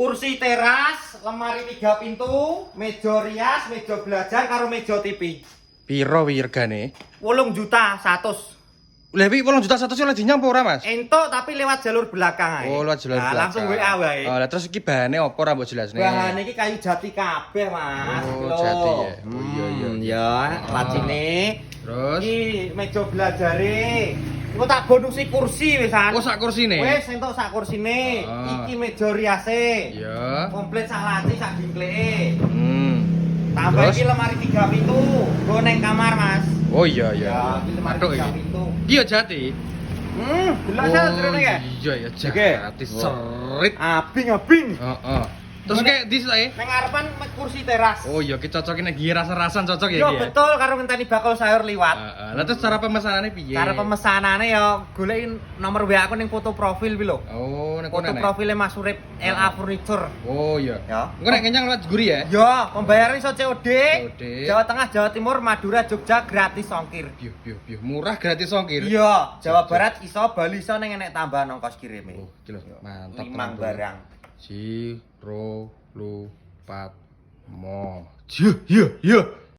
Kursi teras, lemari 3 pintu, meja rias, meja belajar karo meja TV. Piro wi regane? 8.100.000. Lah wi 8.100.000 oleh dinyampo ora, Mas? Entuk tapi lewat jalur belakang ae. Oh, lewat jalur belakang. Langsung WA wae. Oh, lah terus iki bahane opo ora mbok jelasne? Bahan iki kayu jati kabeh, Mas. Oh, Lho. jati ya. Oh, iya, iya. Ya, lacine. Terus Iki meja belajare. Engko tak bonusi kursi wisan. oh sak kursine. Wis entuk sak kursine. Ah. Iki meja riase. Iya. Komplit sak laci sak jingkleke. Tambah Terus? iki lemari 3 pintu. Nggo neng kamar, Mas. Oh iya iya. Ya, iki lemari Aduh 3 iki. pintu. Iya jati. Jelas ya jerone ya. Iya ya Oke. jati serit. Abing-abing. Heeh. Terus kayak di sae. Neng ngarepan kursi teras. Oh iya ki cocokin iki rasa-rasan cocok ya Yo iki ya. betul karo ngenteni bakul sayur liwat. Heeh. Lah terus cara pemesanannya piye? Cara pemesanannya ya goleki nomor WA aku ning foto profil pi lho. Oh, nek Foto kono. profilnya Mas Urip LA Furniture. Oh iya. Ya. Engko nek kenyang lewat guri ya. Yo, pembayaran iso COD. COD. Jawa Tengah, Jawa Timur, Madura, Jogja gratis ongkir. Piuh. Murah gratis ongkir. Iya, Jawa Barat iso, Bali iso ning enek tambahan ongkos kirime. Oh, gila. Mantap. Limang tenan, barang. Bro. Si ro lu pat mo. Iya.